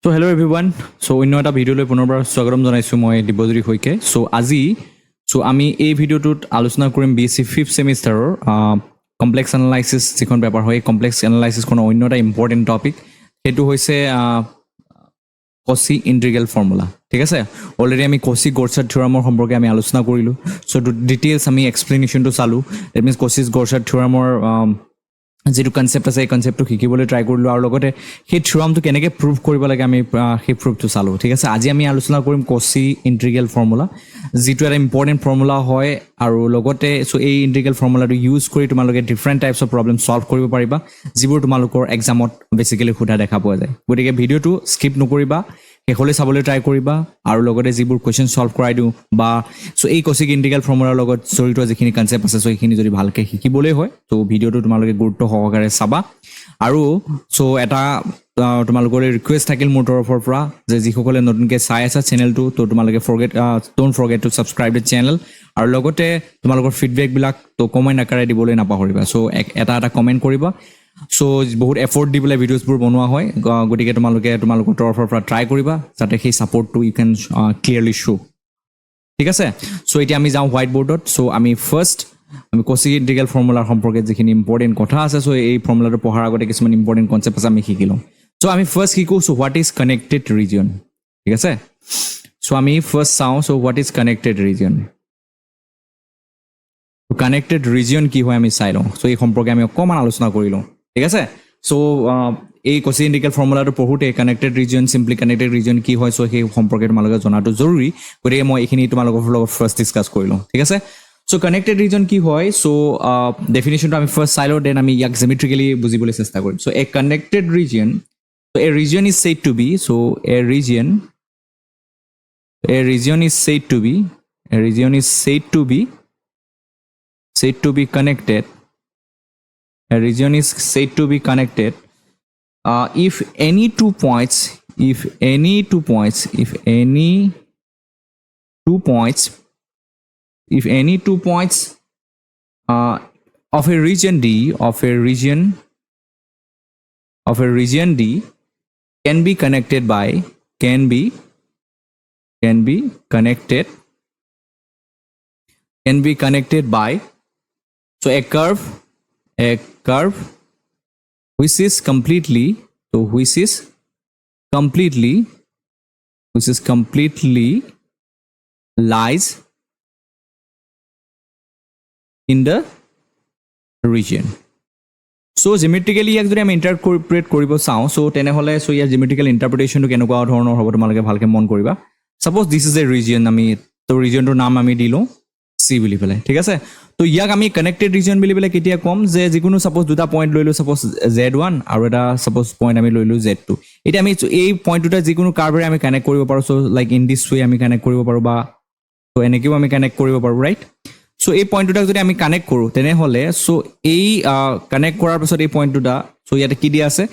So hello everyone. So অন্য এটা ভিডিঅ'লৈ পুনৰবাৰ স্বাগতম জনাইছোঁ মই দিব্যজ্যোতি শইকীয়াই। So আজি আমি এই ভিডিঅ'টোত আলোচনা কৰিম BSc 5th সেমিষ্টাৰৰ কমপ্লেক্স এনালাইচিছ যিখন পেপাৰ হয় কমপ্লেক্স এনালাইচিছখনৰ অন্য এটা ইম্পৰ্টেণ্ট টপিক সেইটো হৈছে Cauchy ইন্টিগ্ৰেল ফৰ্মুলা। ঠিক আছে, অলৰেডি আমি Cauchy গৰ্চাৰ্ড থিওৰামৰ সম্পৰ্কে আমি আলোচনা কৰিলোঁ। চ' ডিটেইলছ আমি এক্সপ্লেনেশ্যনটো চালোঁ। ডেট মিনছ Cauchy গৰ্চাৰ্ড থিওৰামৰ যেটো কনসেপ্ট আছে এই কনসেপ্টটো শিকিবলৈ ট্ৰাই কৰিলোঁ আৰু লগতে সেই থিওৰামটো কেনেকৈ প্ৰুভ কৰিব লাগে আমি সেই প্ৰুফটো চালোঁ। ঠিক আছে, আজি আমি আলোচনা কৰিম Cauchy ইন্টিগ্ৰেল ফৰ্মুলা, যিটো এটা ইম্পৰ্টেণ্ট ফৰ্মুলা হয় আৰু লগতে চ' এই ইন্টিগ্ৰেল ফৰ্মুলাটো ইউজ কৰি তোমালোকে different types of problem solve কৰিব পাৰিবা, যিবোৰ তোমালোকৰ এক্সামত বেচিকেলি সোধা দেখা পোৱা যায়। গতিকে ভিডিঅ'টো স্কিপ নকৰিবা, শেষলৈ চাবলৈ ট্ৰাই কৰিবা আৰু লগতে যিবোৰ কুৱেশ্যন ছল্ভ কৰাই দিওঁ বা চ' এই Cauchy ইন্টিগ্ৰেল ফৰ্মুলাৰ লগত জড়িত যিখিনি কনচেপ্ট আছে চ' সেইখিনি যদি ভালকৈ শিকিবলৈ হয় ত' ভিডিঅ'টো তোমালোকে গুৰুত্ব সহকাৰে চাবা। আৰু চ' এটা তোমালোকলৈ ৰিকুৱেষ্ট থাকিল মোৰ তৰফৰ পৰা যে যিসকলে নতুনকৈ চাই আছা চেনেলটো ত' তোমালোকে don't forget two subscribe the channel আৰু লগতে তোমালোকৰ ফিডবেকবিলাক ত' কমেণ্ট আকাৰে দিবলৈ নাপাহৰিবা। চ' এটা কমেণ্ট কৰিবা। চ' বহুত এফৰ্ট দি পেলাই ভিডিঅ'ছবোৰ বনোৱা হয়, গতিকে তোমালোকৰ তৰফৰ পৰা ট্ৰাই কৰিবা যাতে সেই ছাপৰ্টটো ইউ কেন ক্লিয়াৰলি শ্ব'। ঠিক আছে, চ' এতিয়া আমি যাওঁ হোৱাইট বৰ্ডত। চ' আমি Cauchy ইন্টিগ্ৰেল ফৰ্মুলাৰ সম্পৰ্কে যিখিনি ইম্পৰ্টেণ্ট কথা আছে চ' এই ফৰ্মুলাটো পঢ়াৰ আগতে কিছুমান ইম্পৰ্টেণ্ট কনচেপ্ট আছে আমি শিকি লওঁ। চ' আমি ফাৰ্ষ্ট শিকোঁ so' what is connected region. ঠিক আছে, চ' আমি ফাৰ্ষ্ট চাওঁ so' what is connected region. Connected region কি হয় আমি চাই লওঁ। চ' এই সম্পৰ্কে আমি অকণমান আলোচনা কৰি লওঁ। ঠিক আছে, চ' এই Cauchy ইন্টিগ্ৰেল ফৰ্মুলাটো পঢ়োঁতে connected region simply connected region কি হয় চ' সেই সম্পৰ্কে তোমালোকে জনাটো জৰুৰী। গতিকে মই এইখিনি তোমালোকৰ লগত ফাৰ্ষ্ট ডিছকাছ কৰি লওঁ। ঠিক আছে, চ' কানেক্টেড ৰিজন কি হয় চ' ডেফিনেশ্যনটো আমি ফাৰ্ষ্ট চাই লওঁ, দেন আমি ইয়াক জেমেট্ৰিকেলি বুজিবলৈ চেষ্টা কৰিম। So' a connected region, a region is said to be, so' a region is said to be connected. A region is said to be connected if any two points of a region D can be connected by so a curve which is completely lies in the region. So geometrically ইয়াক যদি আমি interpret কৰিব চাওঁ চ' তেনেহ'লে চ' ইয়াৰ জিমেট্ৰিকেল ইণ্টাৰপ্ৰিটেশ্যনটো কেনেকুৱা ধৰণৰ হ'ব তোমালোকে ভালকৈ মন কৰিবা। Suppose this is a reason, আমি ত' ৰিজনটোৰ নাম আমি দিলোঁ চি বুলি পেলাই। ঠিক আছে, তো ইয়াক আমি কানেক্টেড ৰিজন বুলি পেলাই কেতিয়া ক'ম যে যিকোনো ছাপ'জ দুটা পইণ্ট লৈ লৈলোঁ, ছাপ'জ Z1 আৰু এটা ছাপ'জ পইণ্ট আমি লৈ লৈলোঁ Z2। এতিয়া আমি এই পইণ্ট দুটা যিকোনো কাৰ্ভেৰে আমি কানেক্ট কৰিব পাৰোঁ। চ' লাইক ইন দিছ ৱে আমি কানেক্ট কৰিব পাৰোঁ বা চ' এনেকৈও আমি কানেক্ট কৰিব পাৰোঁ, ৰাইট। চ' এই পইণ্ট দুটাক যদি আমি কানেক্ট কৰোঁ তেনেহ'লে চ' এই কানেক্ট কৰাৰ পিছত এই পইণ্ট দুটা চ' ইয়াতে কি দিয়া আছে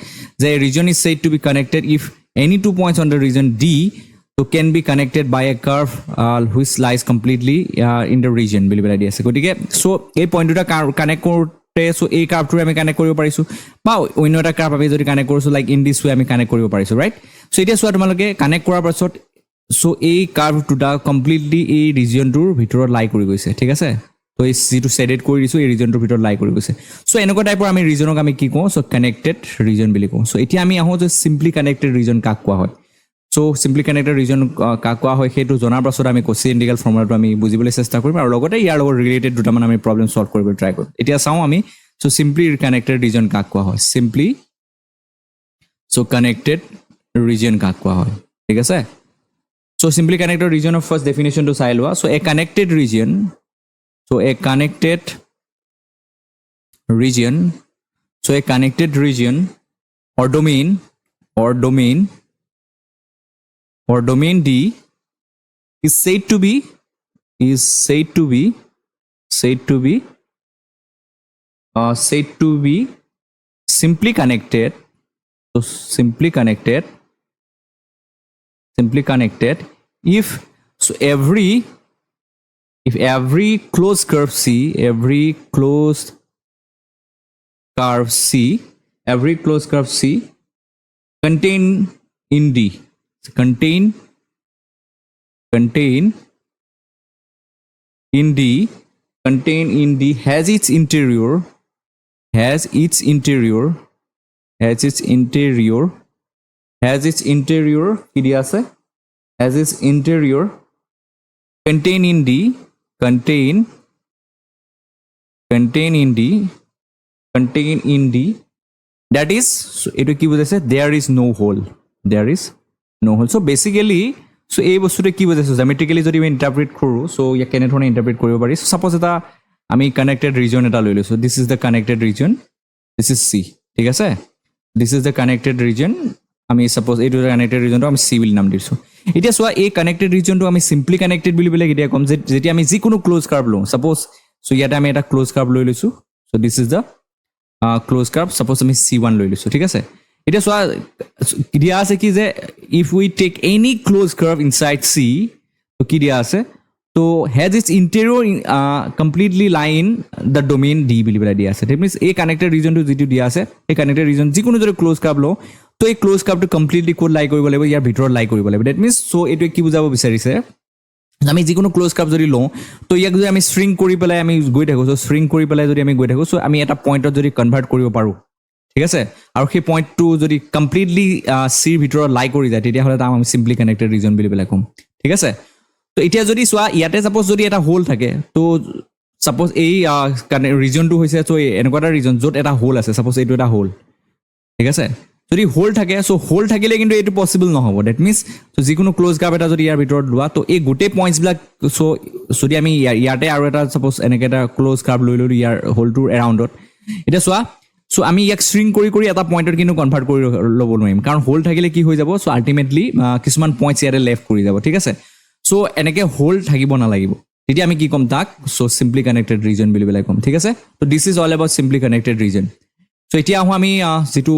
যে region is said to be connected if any two points on the region D so can be connected by a curve which lies completely in the region বুলি পেলাই দি আছে। গতিকে চ' এই পইণ্ট দুটা কানেক্ট কৰোঁতে চ' এই কাৰ্ভটোৰে আমি কানেক্ট কৰিব পাৰিছোঁ বা অন্য এটা কাৰ্ভ আমি যদি কানেক্ট কৰিছোঁ লাইক ইন দিছ ৱে আমি কানেক্ট কৰিব পাৰিছোঁ, ৰাইট। চ' এতিয়া চোৱা তোমালোকে কানেক্ট কৰাৰ পাছত চ' এই কাৰ্ভ দুটা কমপ্লিটলি এই ৰিজনটোৰ ভিতৰত লাই কৰি গৈছে। ঠিক আছে, তো এই যিটো ছেডেড কৰি দিছোঁ এই ৰিজনটোৰ ভিতৰত লাই কৰি গৈছে। চ' এনেকুৱা টাইপৰ আমি ৰিজনক আমি কি কওঁ চ' কানেক্টেড ৰিজন বুলি কওঁ। চ' এতিয়া আমি আহোঁ যে চিম্পলি কানেক্টেড ৰিজন কাক কোৱা হয়। চ' চিম্পলি কানেক্টেড ৰিজন কাক কোৱা হয় সেইটো জনাৰ পাছত আমি Cauchy ইন্টিগ্ৰেল ফৰ্মুলাটো আমি বুজিবলৈ চেষ্টা কৰিম আৰু লগতে ইয়াৰ লগত ৰিলেটেড দুটামান আমি প্ৰব্লেম ছল্ভ কৰিবলৈ ট্ৰাই কৰিম। এতিয়া চাওঁ আমি চ' চিম্পলি কানেক্টেড ৰিজন কাক কোৱা হয়। চ' কানেক্টেড ৰিজন কাক কোৱা হয়। ঠিক আছে, চ' চিম্পলি কানেক্টেড ৰিজনৰ ফাৰ্ষ্ট ডেফিনেশ্যনটো চাই লোৱা। So' a connected region or domain D is said to be simply connected. So simply connected if every closed curve C contain in D. Contain in D has its interior কি দিয়া আছে has its interior contain in D that is so eto ki bojaise there is no hole so basically so এই বস্তুতে কি বুজাইছো জ্যামেট্ৰিকেলি যদি আমি interpret কৰো so yeah কেনে ধৰণে ইন্টাৰপ্ৰেট কৰিব পাৰি সো সাপোজ এটা আমি কানেক্টেড ৰিজন এটা লৈ লৈছো this is the connected region this is C ঠিক আছে this is the connected region আমি সাপোজ এইটো কানেক্টেড ৰিজনটো আমি সি বুলি নাম দিছো এতিয়া সোৱা এই কানেক্টেড ৰিজনটো আমি সিম্পলি কানেক্টেড বুলি বলে এতিয়া কম যেতি আমি যি কোনো ক্লোজ কাৰ্ভ লওঁ সাপোজ সো ইয়াতে আমি এটা ক্লোজ কাৰ্ভ লৈ লৈছো so this is the close curve suppose আমি c1 লৈ লৈছো ঠিক আছে এটা সোৱা দিয়া আছে কি যে if we take any closed curve inside C তো কি দিয়া আছে তো has its interior completely lie in the domain D বুলি বলা দিয়া আছে that means এই কানেক্টেড ৰিজনটো যেটো দিয়া আছে এই কানেক্টেড ৰিজন যিকোনো যদি ক্লোজ কাৰ্ভ ল তো এই ক্লোজ কাৰ্ভটো কমপ্লিটলি কোড লাই কৰিব লাগিব ইয়াৰ ভিতৰত লাই কৰিব লাগিব that means so এটো কি বুজাব বিচাৰিছে আমি যিকোনো ক্লোজ কাৰ্ভ যদি লওঁ তো ইয়াক যদি আমি স্ট্ৰিং কৰি পেলাই আমি গৈ থাকো সো স্ট্ৰিং কৰি পেলাই যদি আমি গৈ থাকো সো আমি এটা পইণ্টত যদি কনভাৰ্ট কৰিব পাৰো ঠিক আছে আৰু সেই পইণ্টটো যদি কমপ্লিটলি সিৰ ভিতৰত লাই কৰি যায় তেতিয়া হলে আমি সিম্পলি কানেক্টেড ৰিজন বুলি বলা কম ঠিক আছে তো এতিয়া যদি সোৱা ইয়াতে সাপোজ যদি এটা হোল থাকে তো সাপোজ এই ৰিজনটো হৈছে সো এনেকুৱা এটা ৰিজন যত এটা হোল আছে সাপোজ এইটো এটা হোল ঠিক আছে যদি হোল থাকে সো হোল থাকিলে কিন্তু এটো পসিবল নহব দ্যাট মিন্স সো যিকোনো ক্লোজ কাৰ্ভ এটা যদি ইয়াৰ ভিতৰত লোৱা তো এই গোটে পইণ্টছ বিলাক সো যদি আমি ইয়াতে আৰু এটা সাপোজ এনেকে এটা ক্লোজ কাৰ্ভ লৈ ললো ইয়াৰ হোলটোৰ এৰাউণ্ডত এটা সোৱা সো আমি ইয়াক স্ট্ৰিং কৰি এটা পইণ্টত কিন্তু কনভাৰ্ট কৰি ল'ব নোৱাৰিম কাৰণ হোল থাকিলে কি হৈ যাব সো আল্টিমেটলি কিছুমান পইণ্টছ ইয়াতে লেফট কৰি যাব ঠিক আছে সো এনেকে হোল থাকিব নালাগিব তেতিয়া আমি কি কম তাক সো সিম্পলি কানেক্টেড ৰিজন বুলি বলাই কম ঠিক আছে তো this is all about simply connected region so এতিয়া আমি যেটো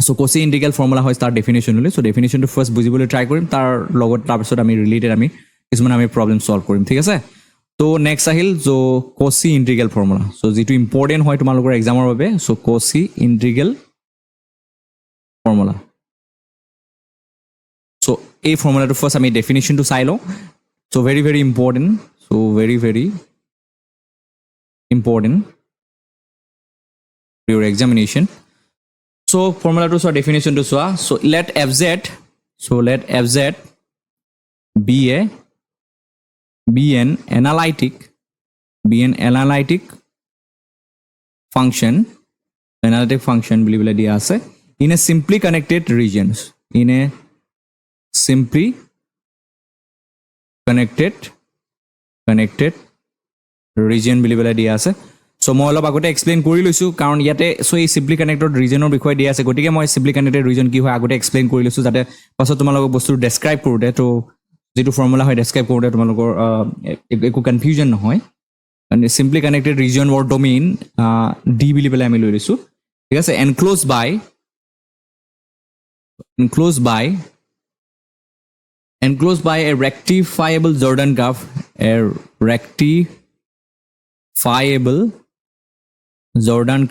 সো Cauchy ইন্টিগ্ৰেল ফৰ্মুলা হয় তাৰ ডেফিনিশ্যন লৈ সো ডেফিনিশ্যনটো ফাৰ্স্ট বুজিবলৈ ট্ৰাই কৰিম তাৰ লগত তাৰপিছত আমি ৰিলেটেড আমি কিছুমান আমি প্ৰবলেম সলভ কৰিম ঠিক আছে তো নেক্সট আহিল so Cauchy integral formula so যেটো ইম্পৰ্টেন্ট হয় তোমালোকৰ এক্সামৰ বাবে so Cauchy integral formula so এই ফৰ্মুলাটো ফাৰ্স্ট আমি ডেফিনিশ্যনটো চাই লওঁ so very important so very important for your examination so formula to so definition to so let fz be an analytic function boli bole dia ase in a simply connected regions in a simply connected region boli bole dia ase so মই অলপ আগতে explain কৰি লৈছো কাৰণ ইয়াতে so এই simply connected ৰিজনৰ বিষয়ে দিয়া আছে গতিকে মই সিম্পলি কানেক্টেড ৰিজন কি হয় আগতে এক্সপ্লেইন কৰি লৈছো যাতে পাছত তোমালোকক বস্তু ডেসক্ৰাইব কৰোতে তো যেটো ফৰ্মুলা হয় ডেসক্ৰাইব কৰোতে তোমালোকৰ একো কনফিউজন নহয় and simply connected region or domain D বুলি বলে আমি লৈ লৈছো ঠিক আছে enclosed by a rectifiable Jordan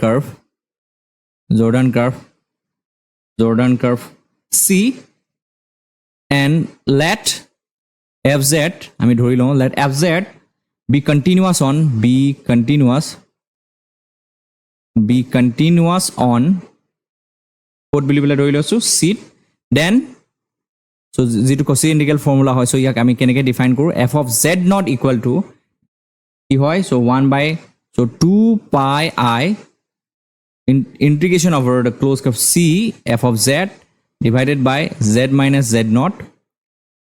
curve Jordan curve C and let fz আমি ধৰি লওঁ let fz be continuous on what বুলি বলে ধৰি লৈছো sit then so যেটো Cauchy integral formula হয় so ইয়াক আমি কেনেকৈ ডিফাইন কৰো f of z not equal to কি হয় so 1 by so 2 pi I integration over the closed curve C f of z divided by z minus z naught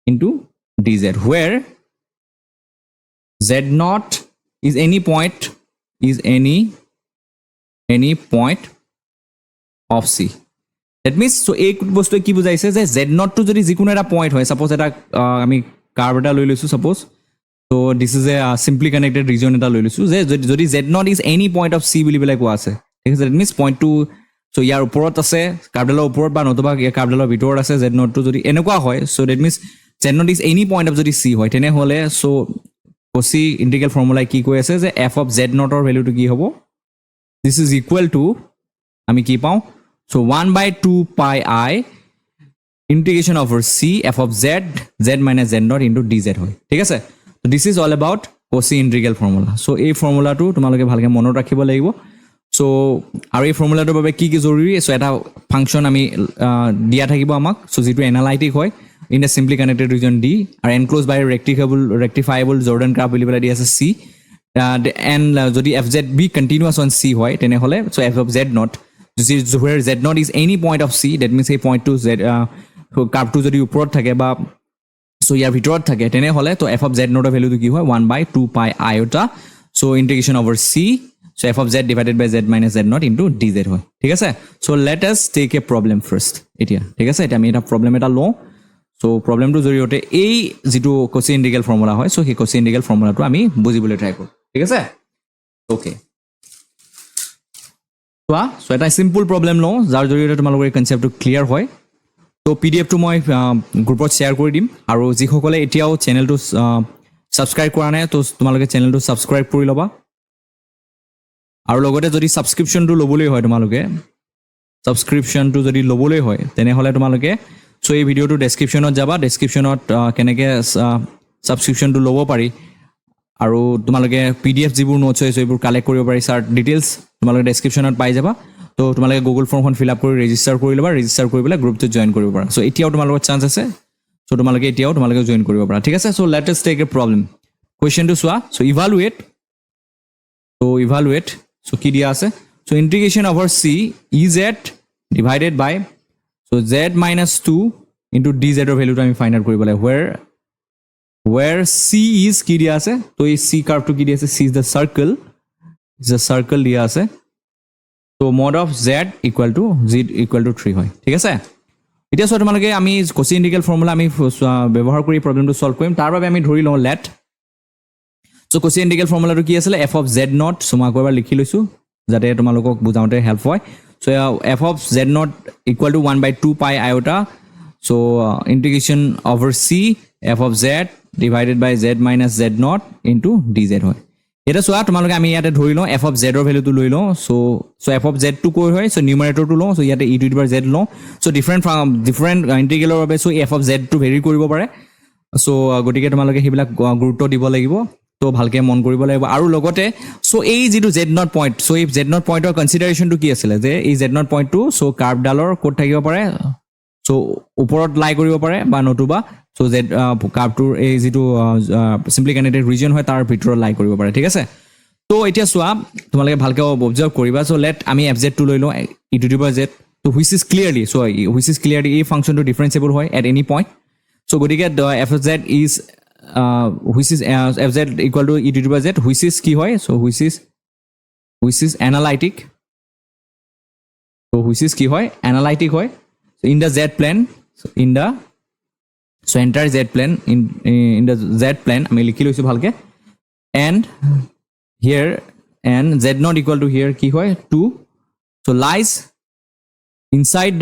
into dz where z naught is any point of C that means so ek bostu ki bujaise je z naught to jodi jikono eta point hoy suppose eta ami curve eta loi loisu suppose so this is a simply connected region eta loi loisu je jodi z naught is any point of C boli belai ko ase ঠিক আছে that means point to so ইয়াৰ ওপৰত আছে কাৰ্ভডালৰ ওপৰত বা নতুবা ইয়াৰ কাৰ্ভডালৰ ভিতৰত আছে z naught to যদি এনেকুৱা হয় so that means z naught is any point of যদি C হয় তেনে হলে so Cauchy integral formula কি কৈ আছে যে f of z naught or value to কি হ'ব this is equal to আমি কি পাওঁ so 1 by 2 pi I integration over c f of z z minus z naught into dz হয় ঠিক আছে so this is all about Cauchy integral formula so এই ফর্মুলাটো তোমালোকে ভালকে মনত ৰাখিব লাগিব so আৰু এই ফৰ্মুলাটোৰ বাবে কি জৰুৰী so এটা ফাংচন আমি দিয়া থাকিব আমাক so যেটো এনালাইটিক হয় in a simply connected region d are enclosed by a rectifiable Jordan graph বুলি বলা দিয়া আছে c and যদি fz be continuous on c হয় তেনেহলে so f of z naught where z naught is any point of c that means a point to z curve to যদি উপৰত থাকে বা so ইয়াৰ ভিতৰত থাকে তেনেহলে তো f of z naught এর ভ্যালু কি হয় 1/2 pi iota so integration over c so f of z divided by z minus z naught into dz হয় ঠিক আছে so let us take a problem first এতিয়া ঠিক আছে এটা আমি এটা প্রবলেম এটা লও so problem to জৰিয়তে এই যেটো Cauchy integral formula হয় so সেই Cauchy integral formula to আমি বুজিবলৈ ট্রাই কৰো ঠিক আছে ওকে so এটা সিম্পল প্ৰবলেম লও যাৰ জৰিয়তে তোমালোকৰ এই কনসেপ্টটো ক্লিয়াৰ হয় তো পিডিএফ টো মই গ্ৰুপত শেয়াৰ কৰি দিম আৰু যিসকলে এতিয়াও চেনেলটো সাবস্ক্ৰাইব কৰা নাই তো তোমালোকে চেনেলটো সাবস্ক্ৰাইব কৰি লবা আৰু লগতে যদি সাবস্ক্ৰিপশনটো লবলৈ হয় তোমালোকে সাবস্ক্ৰিপশনটো যদি লবলৈ হয় তেনেহলে তোমালোকে সো এই ভিডিওটো ডেসক্ৰিপচনত যাবা ডেসক্ৰিপচনত কেনেকে সাবস্ক্ৰিপশনটো লব পাৰি আৰু তোমালোকে পিডিএফ যিবোৰ নোটছ হয় সেইবোৰ কালেক্ট কৰিব পাৰি সাৰ ডিটেইলছ তোমালোকে ডেসক্ৰিপচনত পাই যাবা তো তোমালোকে গুগল ফৰ্মখন ফিল আপ কৰি ৰেজিষ্টাৰ কৰি লবা ৰেজিষ্টাৰ কৰি পেলাই গ্ৰুপটো জয়েন কৰিব পাৰা সো এতিয়াও তোমালোকৰ চান্স আছে সো তোমালোকে এতিয়াও তোমালোকে জয়েন কৰিব পাৰা ঠিক আছে so let us take a problem কোৱেশ্চনটো চোৱা সো ইভালুৱেট সো কি দিয়া আছে so integration over c ez divided by so z minus 2 into dz এর ভ্যালুটো আমি ফাইন্ড আউট কৰিব লাগে where c is কি দিয়া আছে তো এই c কার্ভটো কি দিয়া আছে c is the circle দিয়া আছে so mod of z equal to 3 হয় ঠিক আছে এতিয়া সো তোমালোকে আমি Cauchy integral formula আমি ব্যৱহাৰ কৰি প্ৰবলেমটো সলভ কৰিম তাৰ বাবে আমি ধৰি লওঁ let so Cauchy integral formula টো কি আছিল f of z naught so মই একবাৰ লিখি লৈছো যাতে তোমালোকক বুজাওতে হেল্প হয় so f of z naught equal to 1/2 pi iota so integration over c f of z divided by z minus z naught into dz হয় এটা সোয়া তোমালোকে আমি ইয়াতে ধৰি লওঁ f of z এর ভ্যালুটো লৈ লওঁ so f of z টো কই হয় so নিউমাৰেটৰ টো লওঁ so ইয়াতে e to the power z লওঁ so different ইন্টিগ্ৰেলৰ বাবে so f of z টো ভেৰি কৰিব পাৰে so গটিকে তোমালোকে হেবিলাক গুৰুত্ব দিব লাগিব তো ভালকে মন কৰিব লাগিব আৰু লগতে সো এই যেটো z naught পইণ্ট সো এই z naught পইণ্টৰ কনসিডাৰেশনটো কি আছিল যে এই z naught পইণ্টটো সো কাৰ্ভ ডালৰ কোড থাকিব পাৰে সো ওপৰত লাই কৰিব পাৰে বা নতুবা সো z কাৰ্ভটোৰ এই যেটো সিম্পলি কানেক্টেড ৰিজন হয় তাৰ ভিতৰত লাই কৰিব পাৰে ঠিক আছে তো এতিয়া সোয়া তোমালোকে ভালকে অবজাৰ্ভ কৰিবা সো লেট আমি fz টো লৈ লওঁ e to the power z তো which is clearly এই ফাংচনটো ডিফাৰেন্সিয়েবল হয় at any point so গটিকে f of z is which is fz equal to e to the power z which is কি হয় so which is analytic so which is কি হয় analytic হয় so in the z plane so entire z plane in the z plane আমি লিখি লৈছো ভালকে and here and z not equal to here কি হয় 2 so lies inside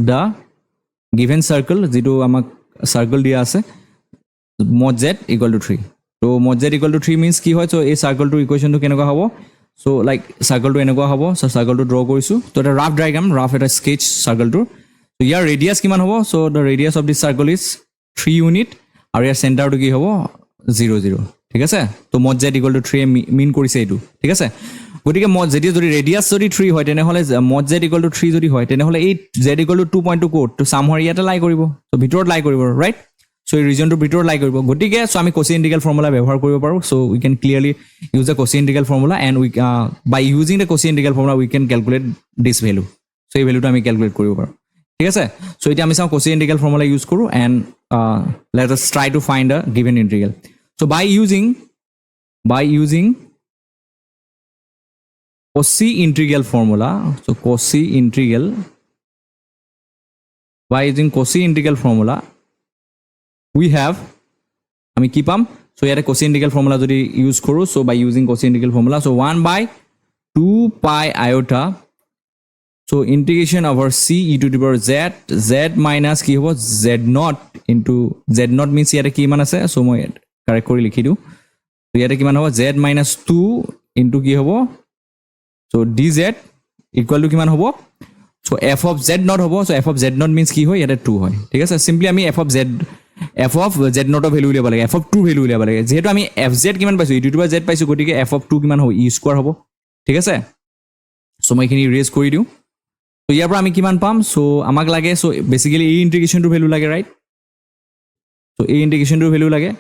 the given circle যেটো আমাক circle দিয়া আছে mod z equal to 3 so mod z equal to 3 means কি হয় so এই circle to equation to কেনেকুৱা হ'ব so like circle to এনেকুৱা হ'ব so circle to draw কৰিছো তো এটা rough diagram rough এটা sketch circle to so year radius কিমান হ'ব so the radius of this circle is 3 unit আৰু ইয়াৰ center to কি হ'ব 0 0 ঠিক আছে তো mod z equal to 3 mean কৰিছে এইটো ঠিক আছে গটিকে mod z যদি radius যদি 3 হয় তেনেহলে mod z equal to 3 যদি হয় তেনেহলে এই z equal to 2.2 কোড তো সামহার ইয়াতে লাই কৰিব so ভিতৰত লাই কৰিব ৰাইট so এই ৰিজন টো ভিতৰত লাই কৰিব গটিকে so আমি Cauchy integral formula ব্যৱহাৰ কৰিব পাৰো so we can clearly use the Cauchy integral formula and we by using the Cauchy integral formula we can calculate this value so এই ভ্যালুটো আমি ক্যালকুলেট কৰিব পাৰো ঠিক আছে so এতিয়া আমি চাও Cauchy integral formula use কৰো and let us try to find a given integral so by using Cauchy integral formula so Cauchy integral by using Cauchy integral formula we have আমি কি পাম so ইয়াতে Cauchy integral formula যদি use কৰো so by using Cauchy integral formula so 1/2 pi iota so integration over c e to the power z minus কি হ'ব z naught into z naught means ইয়াতে কি মান আছে so মই কাৰেক্ট কৰি লিখি দিও so ইয়াতে কিমান হ'ব z minus 2 into কি হ'ব so dz equal to কিমান হ'ব So f of z not হ'ব, so f of z not means কি হয়, ইয়াতে 2 হয়, ঠিক আছে। সিম্পলি আমি f of z not value উলিয়াব লাগে, f of 2 ভ্যালু উলিয়াব লাগে। যেহেতু আমি f z কিমান পাইছো, e to the power z পাইছো, গতিকে f of 2 কিমান হ'ব, e স্কয়াৰ হ'ব, ঠিক আছে। সো মই এখিনি ৰেজ কৰি দিওঁ। তো ইয়াৰ পৰা আমি কিমান পাম, সো আমাক লাগে, সো বেসিক্যালি এই ইন্টিগ্ৰেশনটো ভ্যালু লাগে, ৰাইট। তো এই ইন্টিগ্ৰেশনটো ভ্যালু লাগে,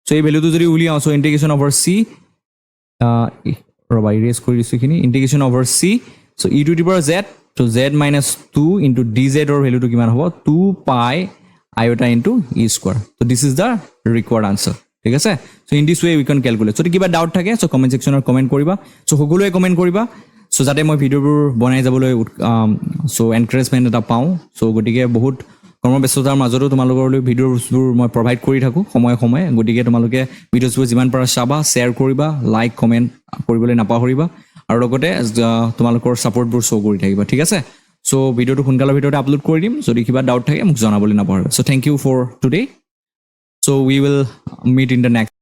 সো এই ভ্যালুটো যদি উলিয়াও, সো ইন্টিগ্ৰেশন ওভাৰ c ৰবা ৰেজ কৰি দিছো এখিনি, integration over c, so e to the power z, so z minus 2 into dz or value to কিমান হ'ব, 2 pi iota into e square. So this is the required answer, ঠিক আছে। so in this way we can calculate. so কিবা doubt থাকে, so comment section ত comment কৰিবা, so সকলোৱে comment কৰিবা, so যাতে মই ভিডিওবোৰ বনাই যাবলৈ so encouragement এটা পাওঁ। so গতিকে বহুত কৰ্মব্যস্ততাৰ মাজতো তোমালোকৰলৈ ভিডিওবোৰ মই প্ৰভাইড কৰি থাকোঁ সময়ে সময়ে, গতিকে তোমালোকে ভিডিওবোৰ যিমান পাৰা চাবা, শ্বেয়াৰ কৰিবা, লাইক কমেন্ট কৰিবলৈ নাপাহৰিবা, আৰু লগতে তোমালোকৰ সাপোৰ্টবোৰ শ্ব' কৰি থাকিবা, ঠিক আছে। সো ভিডিওটো সোনকালে ভিডিওতে আপলোড কৰি দিম, যদি কিবা ডাউট থাকে মোক জনাবলৈ নাপাহৰিবা। So thank you for today, so we will meet in the next